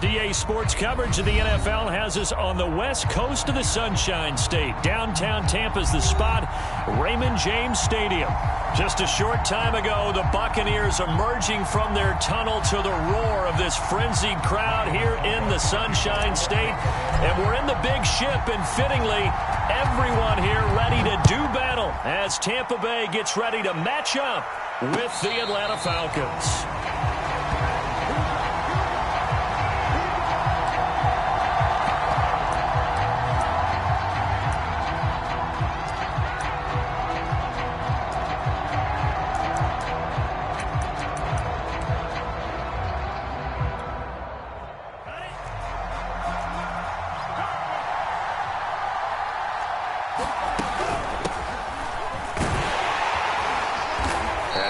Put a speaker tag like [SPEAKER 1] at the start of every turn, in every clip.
[SPEAKER 1] DA Sports coverage of the NFL has us on the west coast of the Sunshine State. Downtown Tampa's the spot, Raymond James Stadium. Just a short time ago, the Buccaneers emerging from their tunnel to the roar of this frenzied crowd here in the Sunshine State. And we're in the big ship, and fittingly, everyone here ready to do battle as Tampa Bay gets ready to match up with the Atlanta Falcons.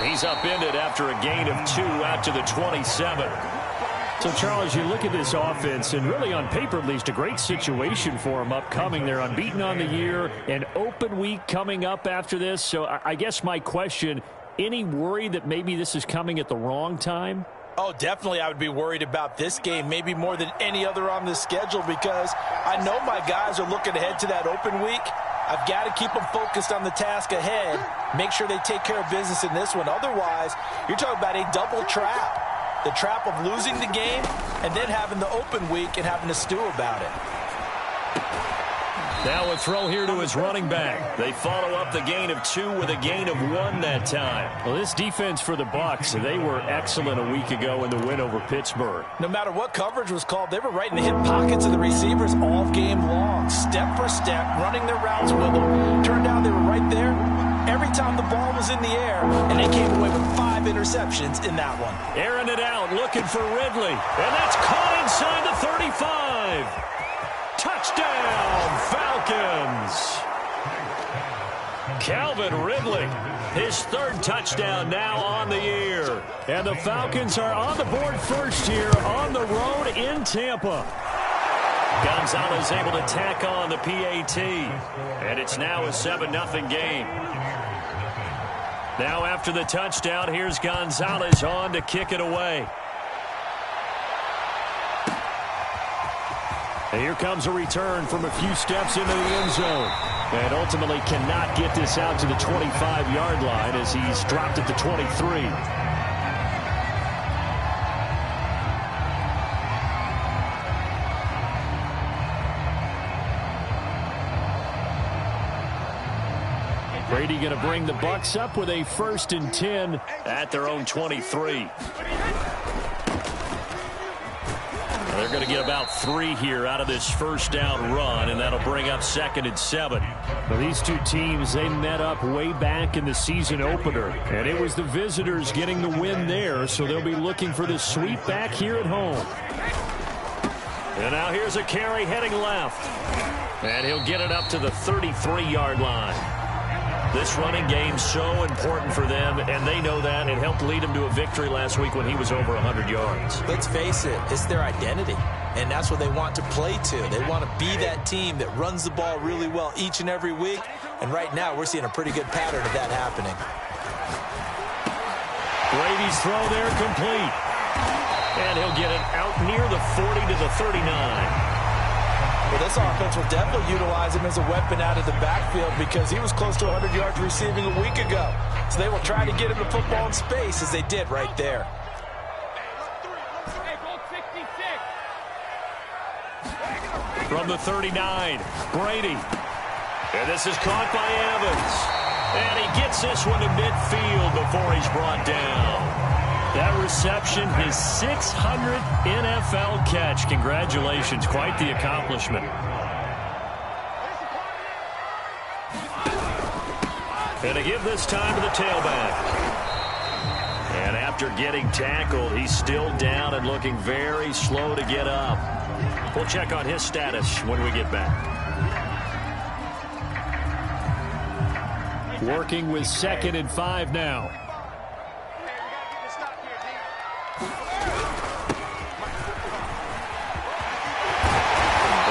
[SPEAKER 1] He's upended after a gain of 2 out to the 27.
[SPEAKER 2] So, Charles, you look at this offense, and really on paper, at least, a great situation for them upcoming. They're unbeaten on the year, an open week coming up after this. So I guess my question, any worry that maybe this is coming at the wrong time?
[SPEAKER 3] Oh, definitely I would be worried about this game, maybe more than any other on the schedule, because I know my guys are looking ahead to that open week. I've got to keep them focused on the task ahead, make sure they take care of business in this one. Otherwise, you're talking about a double trap. The trap of losing the game and then having the open week and having to stew about it.
[SPEAKER 1] Now a throw here to his running back. They follow up the gain of 2 with a gain of 1 that time.
[SPEAKER 2] Well, this defense for the Bucs, they were excellent a week ago in the win over Pittsburgh.
[SPEAKER 3] No matter what coverage was called, they were right in the hip pockets of the receivers all game long. Step for step, running their routes with them. Turned out they were right there every time the ball was in the air, and they came away with 5 interceptions in that one.
[SPEAKER 1] Airing it out, looking for Ridley. And that's caught inside the 35. Touchdown, Falcons! Calvin Ridley, his 3rd touchdown now on the year.
[SPEAKER 2] And the Falcons are on the board first here on the road in Tampa.
[SPEAKER 1] Gonzalez able to tack on the PAT. And it's now a 7-0 game. Now after the touchdown, here's Gonzalez on to kick it away.
[SPEAKER 2] And here comes a return from a few steps into the end zone. And ultimately cannot get this out to the 25-yard line as he's dropped at the 23. Brady going to bring the Bucs up with a 1st and 10
[SPEAKER 1] at their own 23. They're going to get about 3 here out of this first down run, and that'll bring up 2nd and 7.
[SPEAKER 2] Well, these two teams, they met up way back in the season opener, and it was the visitors getting the win there, so they'll be looking for the sweep back here at home.
[SPEAKER 1] And now here's a carry heading left, and he'll get it up to the 33-yard line. This running game's so important for them, and they know that. It helped lead them to a victory last week when he was over 100 yards.
[SPEAKER 3] Let's face it, it's their identity, and that's what they want to play to. They want to be that team that runs the ball really well each and every week, and right now we're seeing a pretty good pattern of that happening.
[SPEAKER 1] Brady's throw there complete, and he'll get it out near the 40 to the 39.
[SPEAKER 3] Well, this offense will definitely utilize him as a weapon out of the backfield because he was close to 100 yards receiving a week ago. So they will try to get him the football in space as they did right there.
[SPEAKER 1] From the 39, Brady. And this is caught by Evans. And he gets this one to midfield before he's brought down. That reception, his 600th NFL catch. Congratulations. Quite the accomplishment. And to give this time to the tailback. And after getting tackled, he's still down and looking very slow to get up. We'll check on his status when we get back.
[SPEAKER 2] Working with 2nd and 5 now.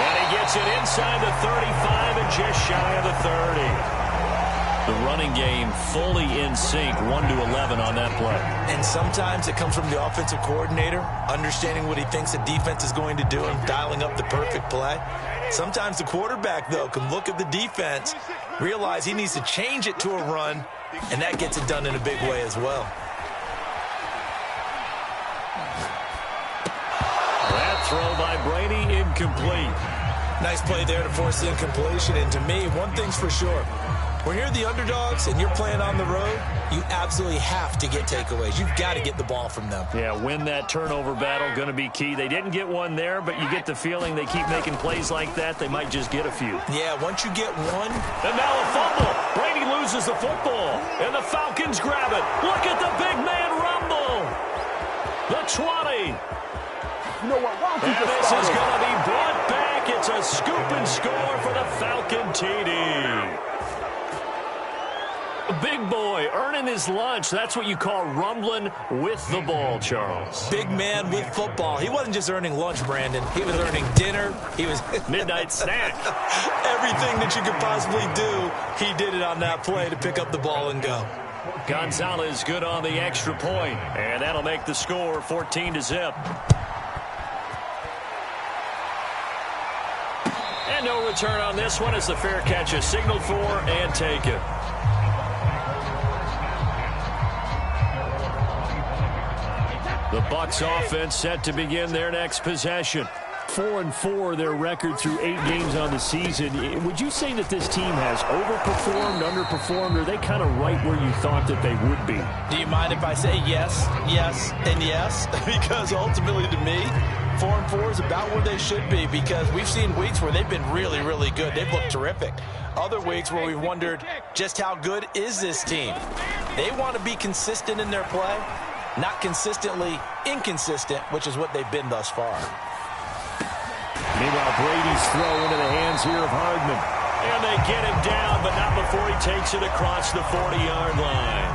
[SPEAKER 1] And he gets it inside the 35 and just shy of the 30. The running game fully in sync, 1-11 on that play.
[SPEAKER 3] And sometimes it comes from the offensive coordinator, understanding what he thinks the defense is going to do and dialing up the perfect play. Sometimes the quarterback, though, can look at the defense, realize he needs to change it to a run, and that gets it done in a big way as well.
[SPEAKER 1] That throw by Brady incomplete.
[SPEAKER 3] Nice play there to force the incompletion. And to me, one thing's for sure. When you're the underdogs and you're playing on the road, you absolutely have to get takeaways. You've got to get the ball from them.
[SPEAKER 1] Yeah, win that turnover battle, going to be key. They didn't get one there, but you get the feeling they keep making plays like that, they might just get a few.
[SPEAKER 3] Yeah, once you get one.
[SPEAKER 1] And now a fumble. Brady loses the football, and the Falcons grab it. Look at the big man rumble. The 20.
[SPEAKER 4] You know what? Why don't you
[SPEAKER 1] And
[SPEAKER 4] just
[SPEAKER 1] this
[SPEAKER 4] start
[SPEAKER 1] is
[SPEAKER 4] over?
[SPEAKER 1] going to be brought back. It's a scoop and score for the Falcon TD. Big boy earning his lunch. That's what you call rumbling with the ball, Charles.
[SPEAKER 3] Big man with football. He wasn't just earning lunch, Brandon. He was earning dinner. He was
[SPEAKER 1] Midnight snack.
[SPEAKER 3] everything that you could possibly do. He did it on that play to pick up the ball and go.
[SPEAKER 1] Gonzalez good on the extra point, and that'll make the score 14-0. And no return on this one as the fair catch is signaled for and taken. The Bucs offense set to begin their next possession.
[SPEAKER 2] 4-4 their record through 8 games on the season. Would you say that this team has overperformed, underperformed, or are they kind of right where you thought that they would be?
[SPEAKER 3] Do you mind if I say yes, yes, and yes? Because ultimately to me, 4-4 is about where they should be, because we've seen weeks where they've been really, really good. They've looked terrific. Other weeks where we've wondered just how good is this team. They want to be consistent in their play, not consistently inconsistent, which is what they've been thus far.
[SPEAKER 2] Meanwhile, Brady's throw into the hands here of Hardman.
[SPEAKER 1] And they get him down, but not before he takes it across the 40-yard line.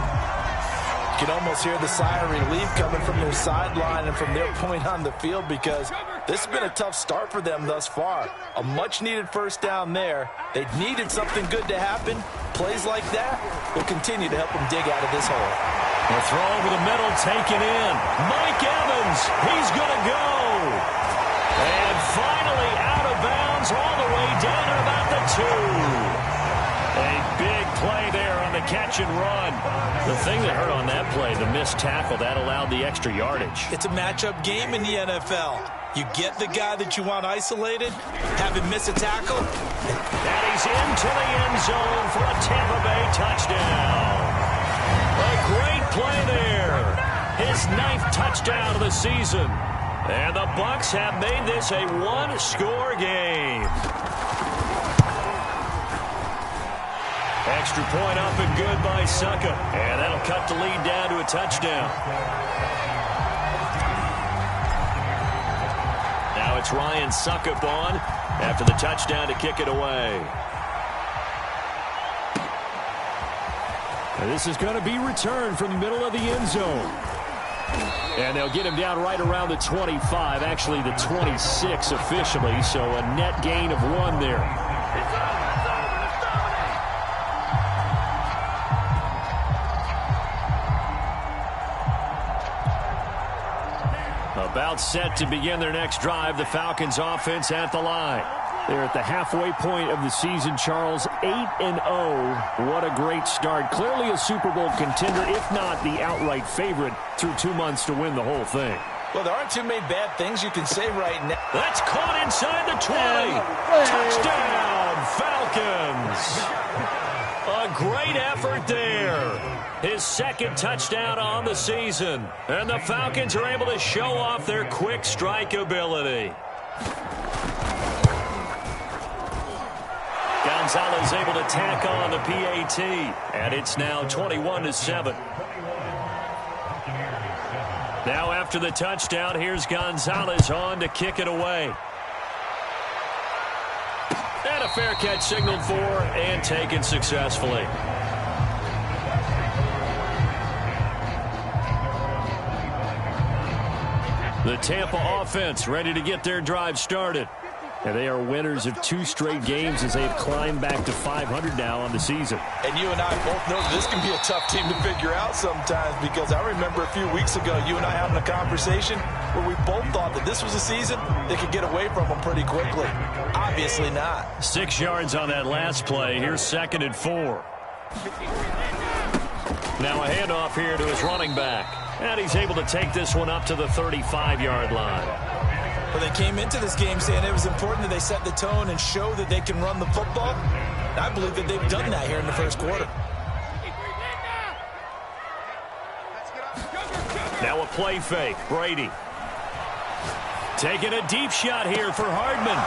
[SPEAKER 3] You can almost hear the sigh of relief coming from their sideline and from their point on the field, because this has been a tough start for them thus far. A much-needed first down there. They needed something good to happen. Plays like that will continue to help them dig out of this hole.
[SPEAKER 1] The throw over the middle taken in. Mike Evans, he's going to go. And finally out of bounds all the way down to about the 2. A big play there on the catch and run. The thing that hurt on that play, the missed tackle, that allowed the extra yardage.
[SPEAKER 3] It's a matchup game in the NFL. You get the guy that you want isolated, have him miss a tackle.
[SPEAKER 1] And he's into the end zone for a Tampa Bay touchdown. A great play there. His 9th touchdown of the season. And the Bucs have made this a one-score game. Extra point up and good by Succa. And that'll cut the lead down to a touchdown. Now it's Ryan Suckup on after the touchdown to kick it away.
[SPEAKER 2] And this is going to be returned from the middle of the end zone. And they'll get him down right around the 25, actually the 26 officially, so a net gain of 1 there. About set to begin their next drive, the Falcons offense at the line. They're at the halfway point of the season, Charles, 8-0. What a great start. Clearly a Super Bowl contender, if not the outright favorite, through 2 months to win the whole thing.
[SPEAKER 3] Well, there aren't too many bad things you can say right now.
[SPEAKER 1] That's caught inside the 20. Touchdown, Falcons. A great effort there. His 2nd touchdown on the season. And the Falcons are able to show off their quick strike ability. Gonzalez able to tack on the PAT, and it's now 21-7. Now after the touchdown, here's Gonzalez on to kick it away. And a fair catch signaled for and taken successfully. The Tampa offense ready to get their drive started.
[SPEAKER 2] And they are winners of 2 straight games as they've climbed back to 500 now on the season.
[SPEAKER 3] And you and I both know this can be a tough team to figure out sometimes, because I remember a few weeks ago you and I having a conversation where we both thought that this was a season they could get away from them pretty quickly. Obviously not.
[SPEAKER 1] 6 yards on that last play. Here's 2nd and 4. Now a handoff here to his running back. And he's able to take this one up to the 35-yard line.
[SPEAKER 3] Well, they came into this game saying it was important that they set the tone and show that they can run the football. And I believe that they've done that here in the first quarter.
[SPEAKER 1] Now a play fake. Brady taking a deep shot here for Hardman.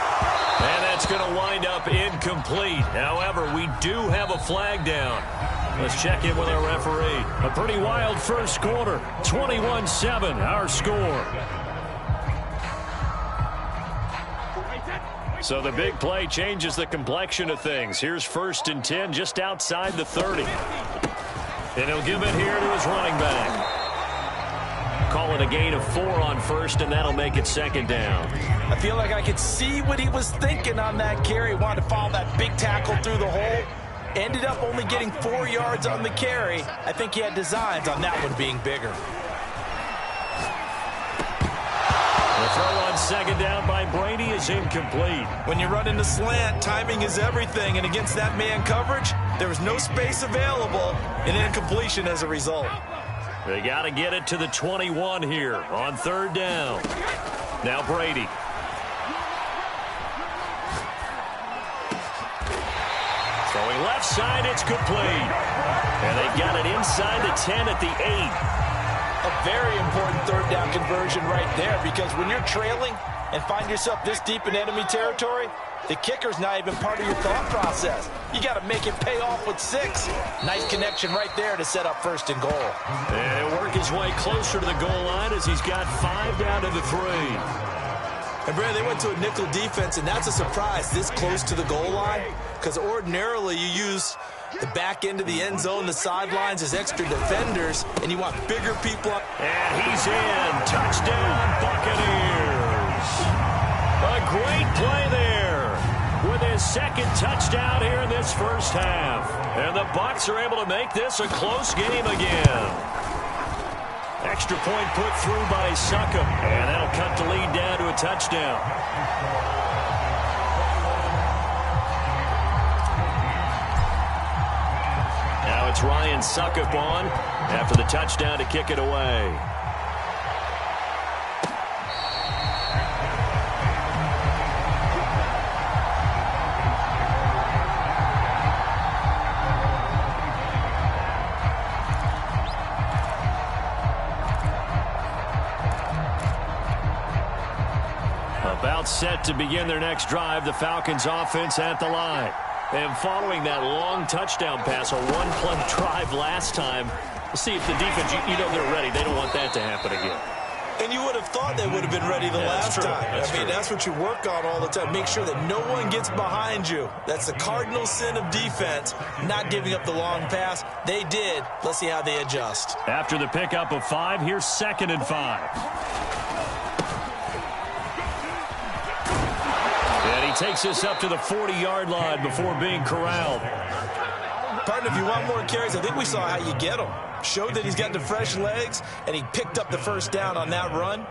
[SPEAKER 1] And that's going to wind up incomplete. However, we do have a flag down. Let's check in with our referee. A pretty wild first quarter. 21-7, our score. So the big play changes the complexion of things. Here's 1st and 10 just outside the 30. And he'll give it here to his running back. Call it a gain of 4 on 1st, and that'll make it 2nd down.
[SPEAKER 3] I feel like I could see what he was thinking on that carry. Wanted to follow that big tackle through the hole. Ended up only getting 4 yards on the carry. I think he had designs on that one being bigger.
[SPEAKER 1] The throw on 2nd down by Brady is incomplete.
[SPEAKER 3] When you run into slant, timing is everything. And against that man coverage, there was no space available, and incompletion as a result.
[SPEAKER 1] They got to get it to the 21 here on 3rd down. Now Brady. Throwing left side, it's complete. And they've got it inside the 10 at the 8.
[SPEAKER 3] A very important 3rd down conversion right there, because when you're trailing and find yourself this deep in enemy territory, the kicker's not even part of your thought process. You got to make it pay off with 6. Nice connection right there to set up 1st and goal.
[SPEAKER 1] And he'll work his way closer to the goal line as he's got 5 down to the 3.
[SPEAKER 3] And, Brad, they went to a nickel defense, and that's a surprise this close to the goal line, because ordinarily you use the back end of the end zone, the sidelines as extra defenders, and you want bigger people.
[SPEAKER 1] And he's in. Touchdown, Buccaneers. A great play there with his 2nd touchdown here in this first half. And the Bucs are able to make this a close game again. Extra point put through by Succop, and that'll cut the lead down to a touchdown. Now it's Ryan Succop on after the touchdown to kick it away. About set to begin their next drive, the Falcons offense at the line. And following that long touchdown pass, a one-play drive last time, we'll see if the defense, you know they're ready. They don't want that to happen again.
[SPEAKER 3] And you would have thought they would have been ready the last time. I mean, that's what you work on all the time. Make sure that no one gets behind you. That's the cardinal sin of defense, not giving up the long pass. They did. Let's see how they adjust.
[SPEAKER 1] After the pickup of 5, here's 2nd and 5. And he takes this up to the 40-yard line before being corralled.
[SPEAKER 3] Partner, if you want more carries, I think we saw how you get them. Showed that he's got the fresh legs, and he picked up the 1st down on that run.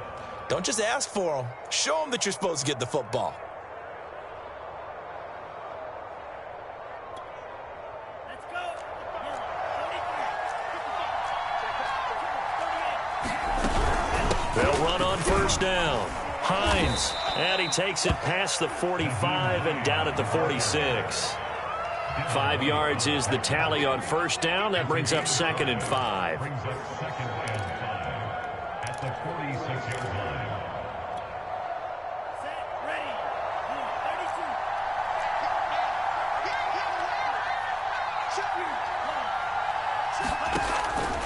[SPEAKER 3] Don't just ask for them. Show them that you're supposed to get the football.
[SPEAKER 5] Let's go.
[SPEAKER 1] They'll run on 1st down. Hines, and he takes it past the 45 and down at the 46. 5 yards is the tally on 1st down. That brings up 2nd and 5.
[SPEAKER 5] At the 46-yard line. Set, ready.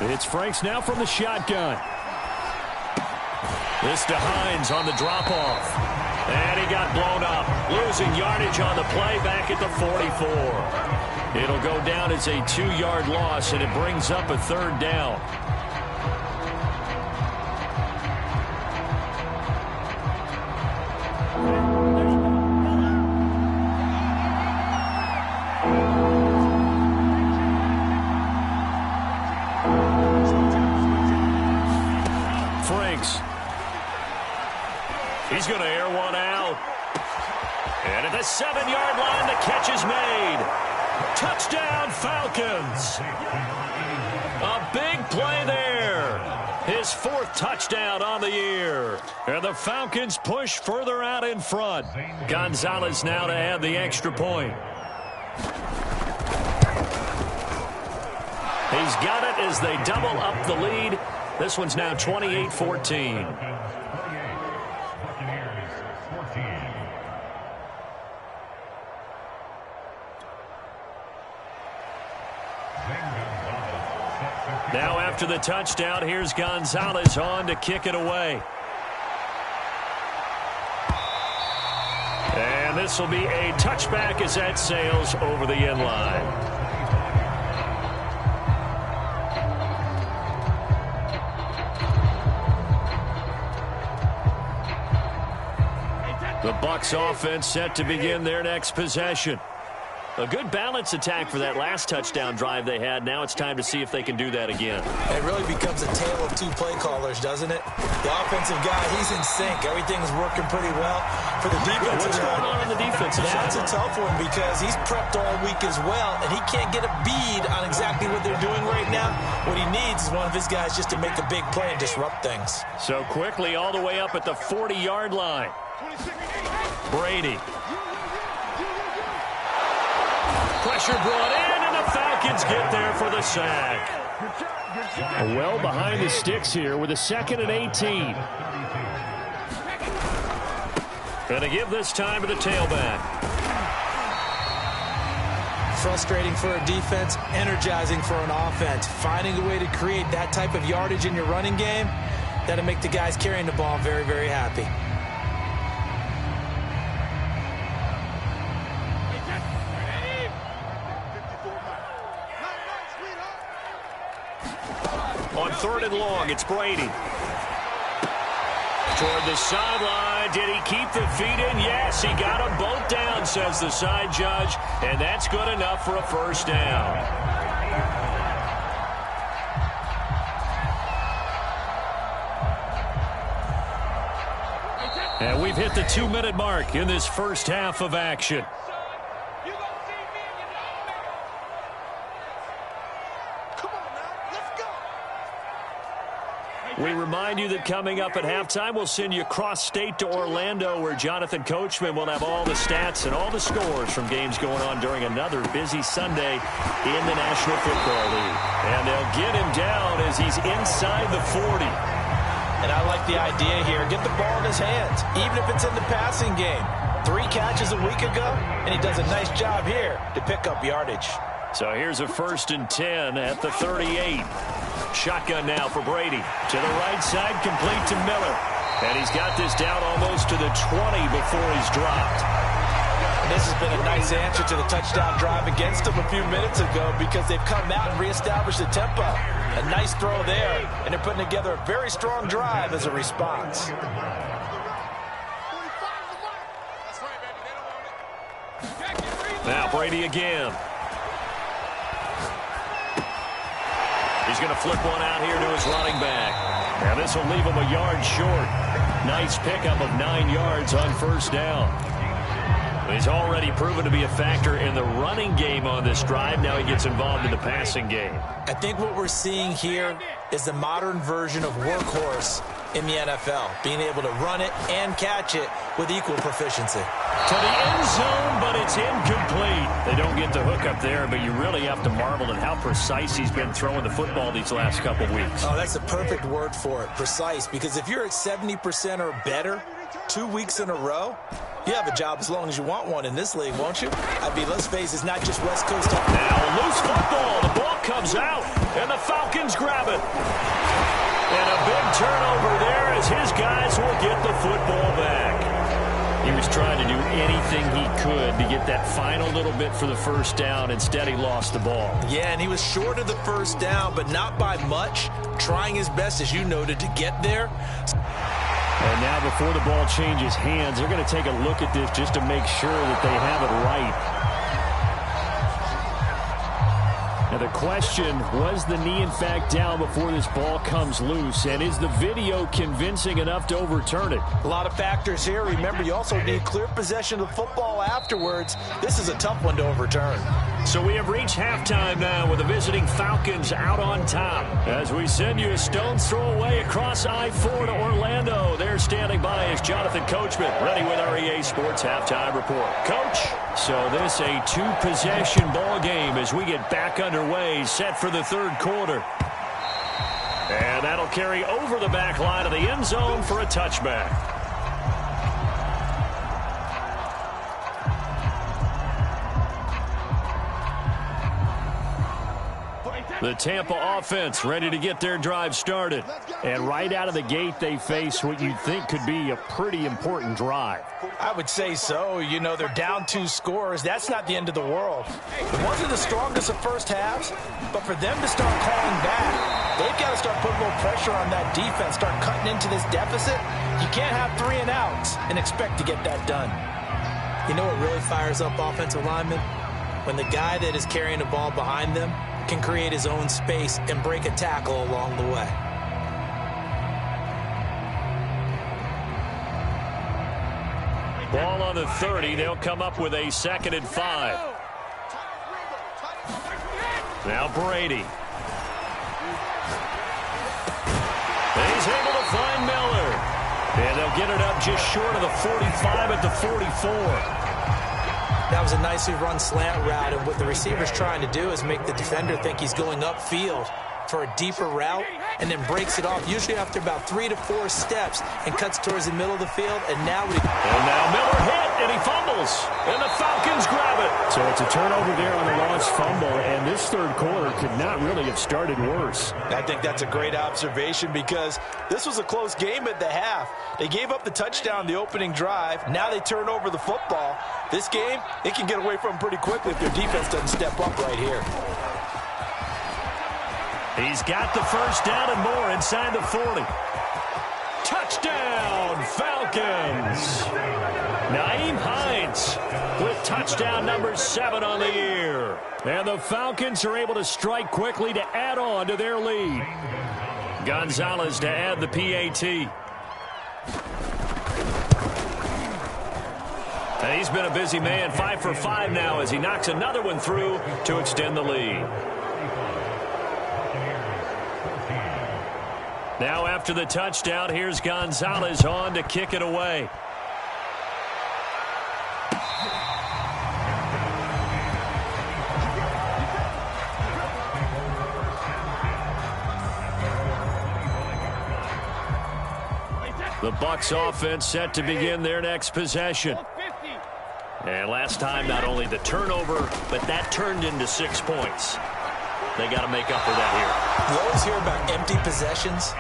[SPEAKER 5] 32.
[SPEAKER 1] It's Franks now from the shotgun. This to Hines on the drop-off. And he got blown up. Losing yardage on the play back at the 44. It'll go down as a 2-yard loss, and it brings up a 3rd down. He's going to air one out. And at the 7-yard line, the catch is made. Touchdown, Falcons. A big play there. His 4th touchdown on the year. And the Falcons push further out in front. Gonzalez now to add the extra point. He's got it as they double up the lead. This one's now 28-14. Now after the touchdown, here's Gonzalez on to kick it away. And this will be a touchback as that sails over the end line. The Bucs offense set to begin their next possession. A good balance attack for that last touchdown drive they had. Now it's time to see if they can do that again.
[SPEAKER 3] It really becomes a tale of 2 play callers, doesn't it? The offensive guy, he's in sync. Everything's working pretty well. For the defensive
[SPEAKER 1] What's going on the defensive side?
[SPEAKER 3] That's a tough one because he's prepped all week as well, and he can't get a bead on exactly what they're doing right now. What he needs is one of his guys just to make a big play and disrupt things.
[SPEAKER 1] So quickly all the way up at the 40-yard line. Brady. Pressure brought in, and the Falcons get there for the sack.
[SPEAKER 2] Well behind the sticks here with a 2nd and 18.
[SPEAKER 1] Going to give this time to the tailback.
[SPEAKER 3] Frustrating for a defense, energizing for an offense. Finding a way to create that type of yardage in your running game, that'll make the guys carrying the ball very, very happy.
[SPEAKER 1] On 3rd and long, it's Brady. Toward the sideline. Did he keep the feet in? Yes, he got them both down, says the side judge. And that's good enough for a first down. And we've hit the 2-minute mark in this first half of action. We remind you that coming up at halftime, we'll send you cross-state to Orlando, where Jonathan Coachman will have all the stats and all the scores from games going on during another busy Sunday in the National Football League. And they'll get him down as he's inside the 40.
[SPEAKER 3] And I like the idea here. Get the ball in his hands, even if it's in the passing game. 3 catches a week ago, and he does a nice job here to pick up yardage.
[SPEAKER 1] So here's a 1st and 10 at the 38. Shotgun now for Brady. To the right side, complete to Miller. And he's got this down almost to the 20 before he's dropped.
[SPEAKER 3] And this has been a nice answer to the touchdown drive against them a few minutes ago because they've come out and reestablished the tempo. A nice throw there, and they're putting together a very strong drive as a response.
[SPEAKER 1] Now Brady again. He's going to flip one out here to his running back. Now this will leave him a yard short. Nice pickup of 9 yards on first down. He's already proven to be a factor in the running game on this drive. Now he gets involved in the passing game.
[SPEAKER 3] I think what we're seeing here is the modern version of workhorse in the NFL, being able to run it and catch it with equal proficiency.
[SPEAKER 1] To the end zone, but it's incomplete. They don't get the hook up there, but you really have to marvel at how precise he's been throwing the football these last couple weeks.
[SPEAKER 3] Oh, that's the perfect word for it, precise, because if you're at 70% or better 2 weeks in a row, you have a job as long as you want one in this league, won't you? I mean, let's face it, it's not just West Coast.
[SPEAKER 1] Now, loose football. The ball comes out, and the Falcons grab it. And a big turnover there as his guys will get the football back. He was trying to do anything he could to get that final little bit for the first down. Instead, he lost the ball.
[SPEAKER 3] Yeah, and he was short of the first down, but not by much. Trying his best, as you noted, to get there.
[SPEAKER 2] And now before the ball changes hands, they're going to take a look at this just to make sure that they have it right. And the question, was the knee in fact down before this ball comes loose? And is the video convincing enough to overturn it?
[SPEAKER 3] A lot of factors here. Remember, you also need clear possession of the football afterwards. This is a tough one to overturn.
[SPEAKER 1] So we have reached halftime now with the visiting Falcons out on top. As we send you a stone's throw away across I-4 to Orlando. There standing by is Jonathan Coachman, ready with our EA Sports Halftime Report. Coach, so this a two-possession ball game as we get back underway, set for the third quarter. And that'll carry over the back line of the end zone for a touchback. The Tampa offense ready to get their drive started.
[SPEAKER 2] And right out of the gate, they face what you'd think could be a pretty important drive.
[SPEAKER 3] I would say so. You know, they're down 2 scores. That's not the end of the world. It wasn't the strongest of first halves, but for them to start calling back, they've got to start putting a little pressure on that defense, start cutting into this deficit. You can't have 3 and outs and expect to get that done.
[SPEAKER 6] You know what really fires up offensive linemen? When the guy that is carrying the ball behind them can create his own space and break a tackle along the way.
[SPEAKER 1] Ball on the 30. They'll come up with a 2nd and 5. Now Brady. He's able to find Miller. And they'll get it up just short of the 45 at the 44.
[SPEAKER 6] That was a nicely run slant route, and what the receiver's trying to do is make the defender think he's going upfield for a deeper route, and then breaks it off, usually after about 3 to 4 steps, and cuts towards the middle of the field, and now
[SPEAKER 1] Miller hit, and he fumbles, and the Falcons grab it.
[SPEAKER 2] So it's a turnover there on the lost fumble, and this third quarter could not really have started worse.
[SPEAKER 3] I think that's a great observation because this was a close game at the half. They gave up the touchdown the opening drive. Now they turn over the football. This game, it can get away from them pretty quickly if their defense doesn't step up right here.
[SPEAKER 1] He's got the first down and more inside the 40. Touchdown, Falcons. Nyheim Hines with touchdown number 7 on the year. And the Falcons are able to strike quickly to add on to their lead. Gonzalez to add the PAT. And he's been a busy man, 5 for 5 now as he knocks another one through to extend the lead. Now after the touchdown, here's Gonzalez on to kick it away. The Bucs offense set to begin their next possession. And last time, not only the turnover, but that turned into 6 points. They got to make up for that here.
[SPEAKER 6] You always hear about empty possessions,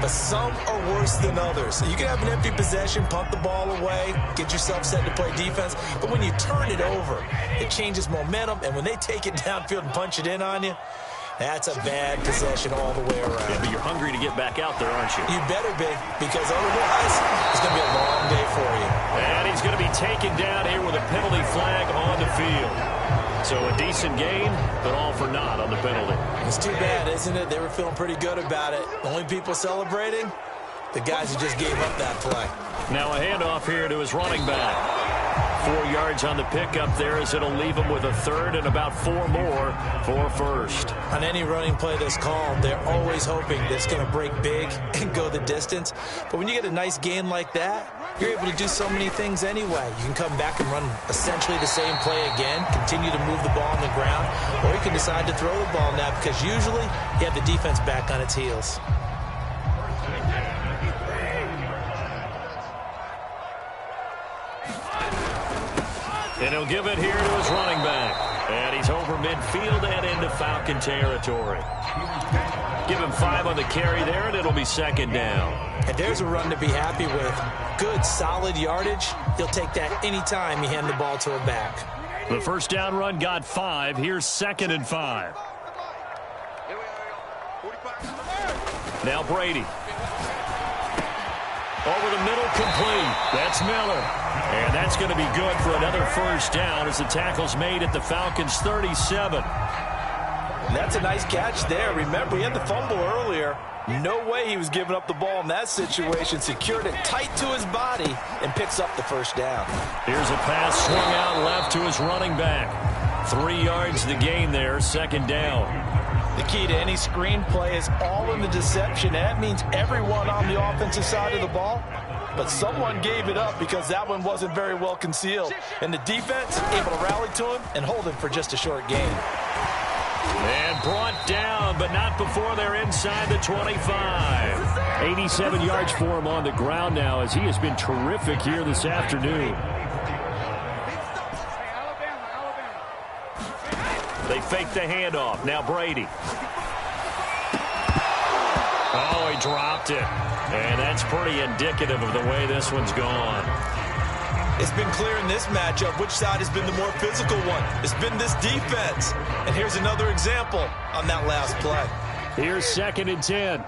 [SPEAKER 6] but some are worse than others. So you can have an empty possession, pump the ball away, get yourself set to play defense, but when you turn it over, it changes momentum, and when they take it downfield and punch it in on you, that's a bad possession all the way around.
[SPEAKER 1] Yeah, but you're hungry to get back out there, aren't you?
[SPEAKER 6] You better be, because otherwise, it's going to be a long day for you.
[SPEAKER 1] And he's going to be taken down here with a penalty flag on the field. So a decent gain, but all for naught on the penalty.
[SPEAKER 6] It's too bad, isn't it? They were feeling pretty good about it. The only people celebrating, the guys who just gave up that play.
[SPEAKER 1] Now a handoff here to his running back. 4 yards on the pickup there as it'll leave him with a 3rd and about 4 more for first.
[SPEAKER 6] On any running play that's called, they're always hoping that it's going to break big and go the distance. But when you get a nice gain like that, you're able to do so many things anyway. You can come back and run essentially the same play again, continue to move the ball on the ground, or you can decide to throw the ball now because usually you have the defense back on its heels.
[SPEAKER 1] And he'll give it here to his running back. And he's over midfield and into Falcon territory. Give him 5 on the carry there, and it'll be 2nd down.
[SPEAKER 6] And there's a run to be happy with. Good, solid yardage. He'll take that anytime you hand the ball to a back.
[SPEAKER 1] The first down run got 5. Here's 2nd and 5. Now Brady. Over the middle, complete. That's Miller. And that's going to be good for another first down as the tackle's made at the Falcons' 37.
[SPEAKER 3] And that's a nice catch there. Remember, he had the fumble earlier. No way he was giving up the ball in that situation. Secured it tight to his body and picks up the first down.
[SPEAKER 1] Here's a pass swung out left to his running back. 3 yards the gain there, second down.
[SPEAKER 3] The key to any screen play is all in the deception. That means everyone on the offensive side of the ball. But someone gave it up because that one wasn't very well concealed. And the defense able to rally to him and hold him for just a short gain.
[SPEAKER 1] And brought down, but not before they're inside the 25.
[SPEAKER 2] 87 yards for him on the ground now as he has been terrific here this afternoon.
[SPEAKER 1] They fake the handoff. Now Brady. Oh, he dropped it. And that's pretty indicative of the way this one's gone.
[SPEAKER 6] It's been clear in this matchup which side has been the more physical one. It's been this defense. And here's another example on that last play.
[SPEAKER 2] Here's 2nd and 10.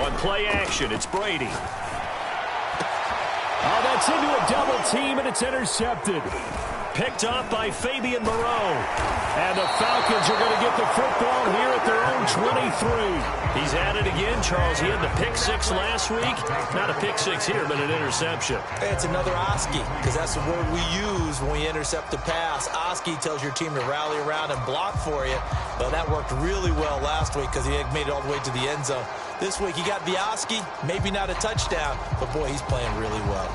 [SPEAKER 1] On play action, it's Brady.
[SPEAKER 2] Oh, that's into a double team, and it's intercepted.
[SPEAKER 1] Picked off by Fabian Moreau. And the Falcons are going to get the football here at their own 23. He's at it again, Charles. He had the pick 6 last week. Not a pick 6 here, but an interception.
[SPEAKER 6] Hey, it's another Oski, because that's the word we use when we intercept a pass. Oski tells your team to rally around and block for you. But that worked really well last week because he had made it all the way to the end zone. This week he got the Oski, maybe not a touchdown, but boy, he's playing really well.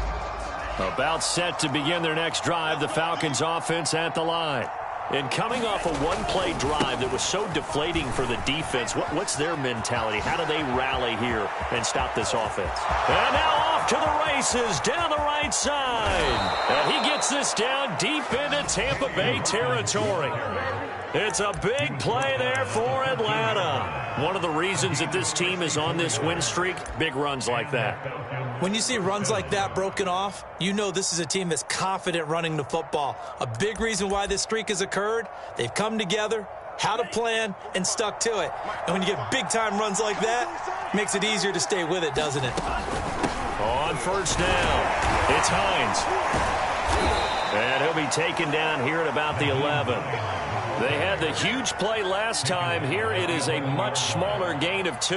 [SPEAKER 1] About set to begin their next drive, the Falcons offense at the line. And coming off a one-play drive that was so deflating for the defense, what's their mentality? How do they rally here and stop this offense? And now off to the races down the right side. And he gets this down deep into Tampa Bay territory. It's a big play there for Atlanta. One of the reasons that this team is on this win streak, big runs like that.
[SPEAKER 6] When you see runs like that broken off, you know this is a team that's confident running the football. A big reason why this streak has occurred, they've come together, had a plan, and stuck to it. And when you get big-time runs like that, it makes it easier to stay with it, doesn't it?
[SPEAKER 1] On first down, it's Hines. And he'll be taken down here at about the 11. They had the huge play last time. Here it is a much smaller gain of 2.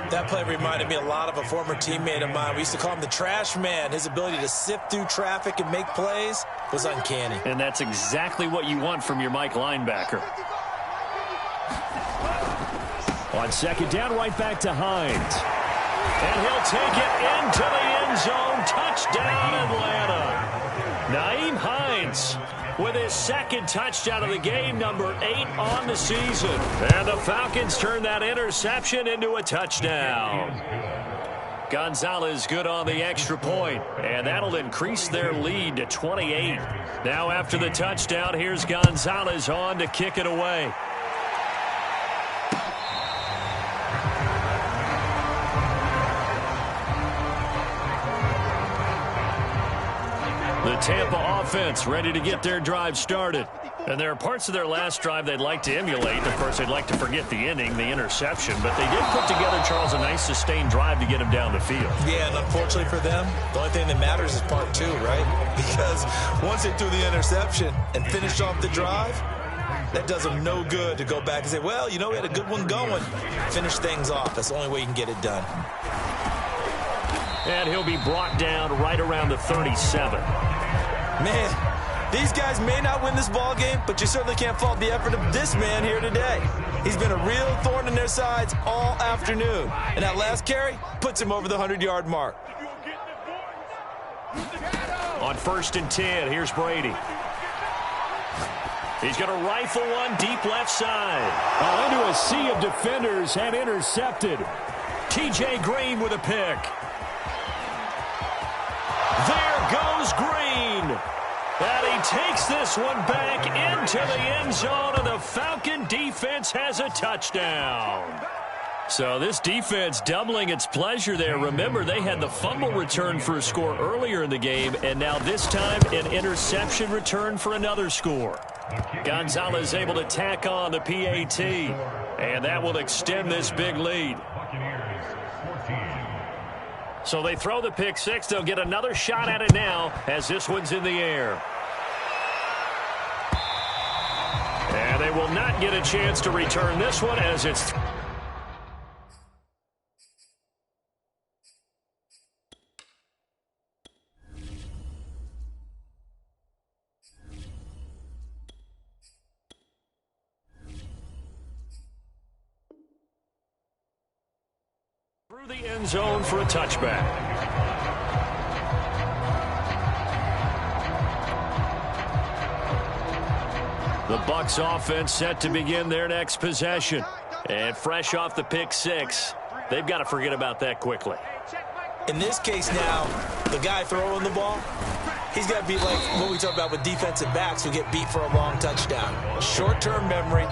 [SPEAKER 6] That play reminded me a lot of a former teammate of mine. We used to call him the trash man. His ability to sift through traffic and make plays was uncanny.
[SPEAKER 1] And that's exactly what you want from your Mike linebacker.
[SPEAKER 2] On 2nd down, right back to Hines.
[SPEAKER 1] And he'll take it into the end zone. Touchdown, Atlanta. Nyheim Hines with his 2nd touchdown of the game, number 8 on the season. And the Falcons turn that interception into a touchdown. Gonzalez good on the extra point, and that'll increase their lead to 28. Now after the touchdown, here's Gonzalez on to kick it away. The Tampa offense ready to get their drive started. And there are parts of their last drive they'd like to emulate. Of course, they'd like to forget the ending, the interception. But they did put together, Charles, a nice sustained drive to get them down the field.
[SPEAKER 6] Yeah, and unfortunately for them, the only thing that matters is part 2, right? Because once they threw the interception and finished off the drive, that does them no good to go back and say, well, you know, we had a good one going. Finish things off. That's the only way you can get it done.
[SPEAKER 1] And he'll be brought down right around the 37.
[SPEAKER 6] Man, these guys may not win this ball game, but you certainly can't fault the effort of this man here today. He's been a real thorn in their sides all afternoon. And that last carry puts him over the 100-yard mark.
[SPEAKER 1] On 1st and 10, here's Brady. He's going to rifle one deep left side.
[SPEAKER 2] Oh, into a sea of defenders and intercepted.
[SPEAKER 1] T.J. Green with a pick. There goes Green. And he takes this one back into the end zone, and the Falcon defense has a touchdown. So this defense doubling its pleasure there. Remember, they had the fumble return for a score earlier in the game, and now this time an interception return for another score. Gonzalez able to tack on the PAT, and that will extend this big lead. So they throw the pick 6. They'll get another shot at it now as this one's in the air. they will not get a chance to return this one as it's... through the end zone for a touchback. The Bucs offense set to begin their next possession. And fresh off the pick six, they've got to forget about that quickly.
[SPEAKER 6] In this case now, the guy throwing the ball, he's got to be like what we talk about with defensive backs who get beat for a long touchdown. Short-term memory,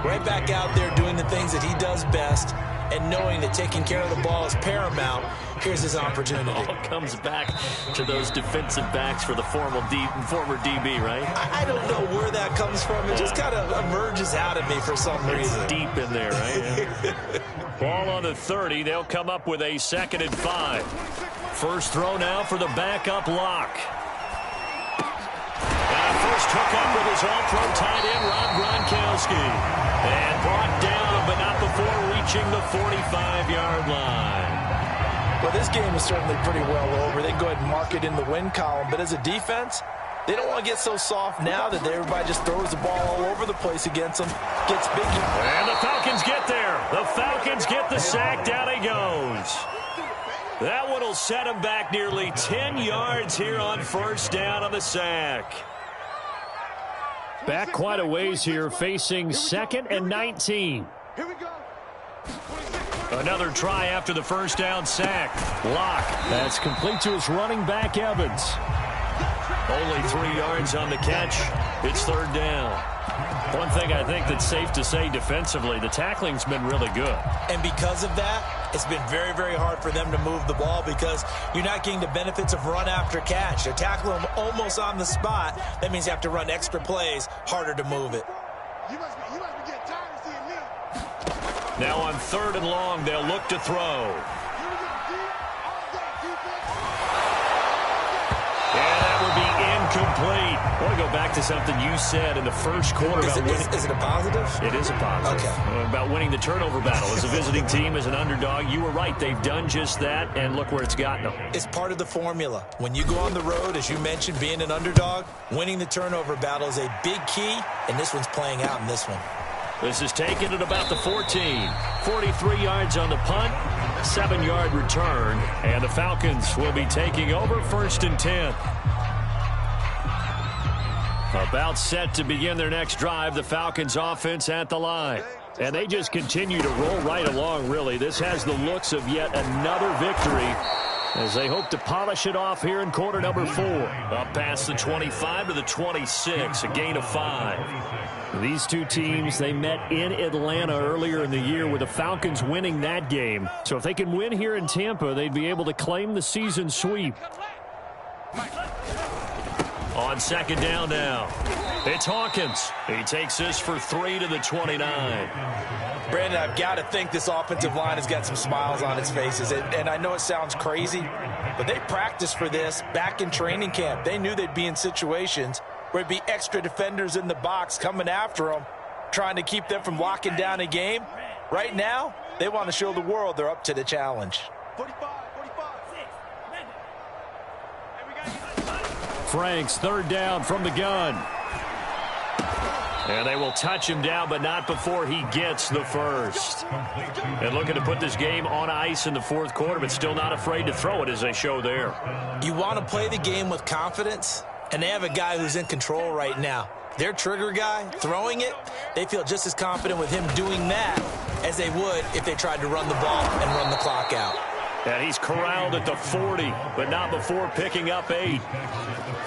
[SPEAKER 6] right back out there doing the things that he does best, and knowing that taking care of the ball is paramount. Here's his opportunity.
[SPEAKER 1] All comes back to those defensive backs for the former DB, right?
[SPEAKER 6] I don't know where that comes from. It just kind of emerges out of me for some reason.
[SPEAKER 1] It's deep in there, right? Yeah. Ball on the 30. They'll come up with a 2nd and 5. First throw now for the backup lock. And a first hookup with his all-pro tight end, Rob Gronkowski. And brought down, but not before reaching the 45-yard line.
[SPEAKER 3] Well, this game is certainly pretty well over. They can go ahead and mark it in the win column. But as a defense, they don't want to get so soft now that everybody just throws the ball all over the place against them. Gets big.
[SPEAKER 1] And the Falcons get there. The Falcons get the sack. Down he goes. That one will set him back nearly 10 yards here on first down on the sack.
[SPEAKER 2] Back quite a ways here, facing 2nd and 19.
[SPEAKER 4] Here we go.
[SPEAKER 1] Another try after the first down sack. Lock.
[SPEAKER 2] That's complete to his running back, Evans.
[SPEAKER 1] Only 3 yards on the catch. It's 3rd down. One thing I think that's safe to say defensively, the tackling's been really good.
[SPEAKER 6] And because of that, it's been very, very hard for them to move the ball because you're not getting the benefits of run after catch. They're tackling them almost on the spot. That means you have to run extra plays, harder to move it.
[SPEAKER 4] You must be getting tired of seeing me.
[SPEAKER 1] Now on 3rd and long, they'll look to throw. And that would be incomplete. I want to go back to something you said in the first quarter about winning.
[SPEAKER 6] Is it a positive?
[SPEAKER 1] It is a positive.
[SPEAKER 6] Okay.
[SPEAKER 1] About winning the turnover battle. As a visiting team, as an underdog, you were right. They've done just that, and look where it's gotten them.
[SPEAKER 6] It's part of the formula. When you go on the road, as you mentioned, being an underdog, winning the turnover battle is a big key, and this one's playing out in this one.
[SPEAKER 1] This is taken at about the 14. 43 yards on the punt, 7-yard return, and the Falcons will be taking over 1st and 10. About set to begin their next drive, the Falcons offense at the line. And they just continue to roll right along, really. This has the looks of yet another victory as they hope to polish it off here in quarter number 4. Up past the 25 to the 26, a gain of 5.
[SPEAKER 2] These two teams, they met in Atlanta earlier in the year with the Falcons winning that game. So if they can win here in Tampa, they'd be able to claim the season sweep.
[SPEAKER 1] On 2nd down now, it's Hawkins. He takes this for 3 to the 29.
[SPEAKER 3] Brandon, I've got to think this offensive line has got some smiles on its faces. And I know it sounds crazy, but they practiced for this back in training camp. They knew they'd be in situations where it'd be extra defenders in the box coming after them, trying to keep them from locking down a game. Right now, they want to show the world they're up to the challenge.
[SPEAKER 4] 45.
[SPEAKER 2] Franks, 3rd down from the gun.
[SPEAKER 1] And they will touch him down, but not before he gets the first. And looking to put this game on ice in the 4th quarter, but still not afraid to throw it as they show there.
[SPEAKER 6] You want to play the game with confidence, and they have a guy who's in control right now. Their trigger guy, throwing it, they feel just as confident with him doing that as they would if they tried to run the ball and run the clock out.
[SPEAKER 1] And he's corralled at the 40, but not before picking up 8.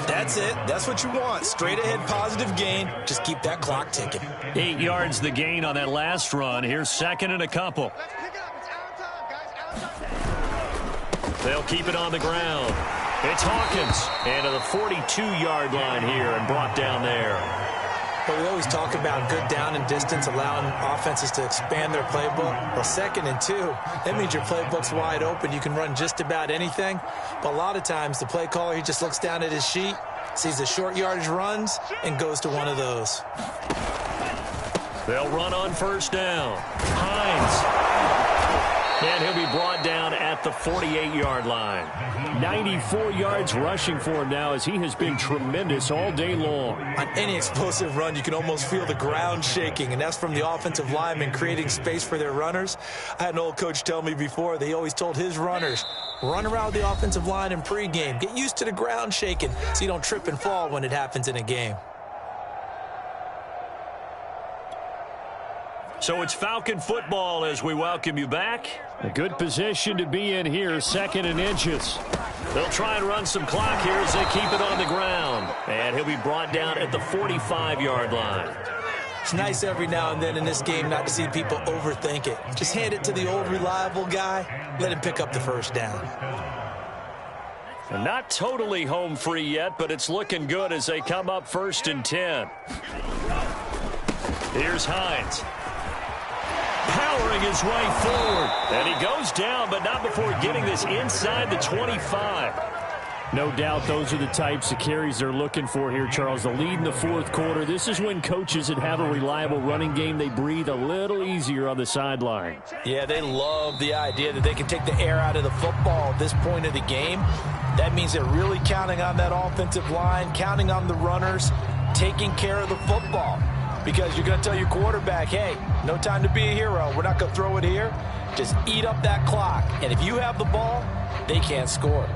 [SPEAKER 6] That's it. That's what you want. Straight ahead positive gain. Just keep that clock ticking.
[SPEAKER 1] 8 yards the gain on that last run. Here's 2nd and a couple. They'll keep it on the ground. It's Hawkins. And to the 42-yard line here and brought down there.
[SPEAKER 6] But we always talk about good down and distance, allowing offenses to expand their playbook. Well, 2nd and 2, that means your playbook's wide open. You can run just about anything. But a lot of times, the play caller, he just looks down at his sheet, sees the short yardage runs, and goes to one of those.
[SPEAKER 1] They'll run on first down. Hines. And he'll be brought down at the 48-yard line.
[SPEAKER 2] 94 yards rushing for him now as he has been tremendous all day long.
[SPEAKER 6] On any explosive run, you can almost feel the ground shaking, and that's from the offensive linemen creating space for their runners. I had an old coach tell me before, they always told his runners, run around the offensive line in pregame. Get used to the ground shaking so you don't trip and fall when it happens in a game.
[SPEAKER 1] So it's Falcon football as we welcome you back.
[SPEAKER 2] A good position to be in here, 2nd and inches.
[SPEAKER 1] They'll try and run some clock here as they keep it on the ground. And he'll be brought down at the 45-yard line.
[SPEAKER 6] It's nice every now and then in this game not to see people overthink it. Just hand it to the old reliable guy. Let him pick up the first down.
[SPEAKER 1] And not totally home free yet, but it's looking good as they come up 1st and 10. Here's Hines. Powering his way forward. And he goes down, but not before getting this inside the 25.
[SPEAKER 2] No doubt those are the types of carries they're looking for here, Charles. The lead in the 4th quarter. This is when coaches that have a reliable running game, they breathe a little easier on the sideline.
[SPEAKER 3] Yeah, they love the idea that they can take the air out of the football at this point of the game. That means they're really counting on that offensive line, counting on the runners, taking care of the football. Because you're going to tell your quarterback, hey, no time to be a hero. We're not going to throw it here. Just eat up that clock. And if you have the ball, they can't score.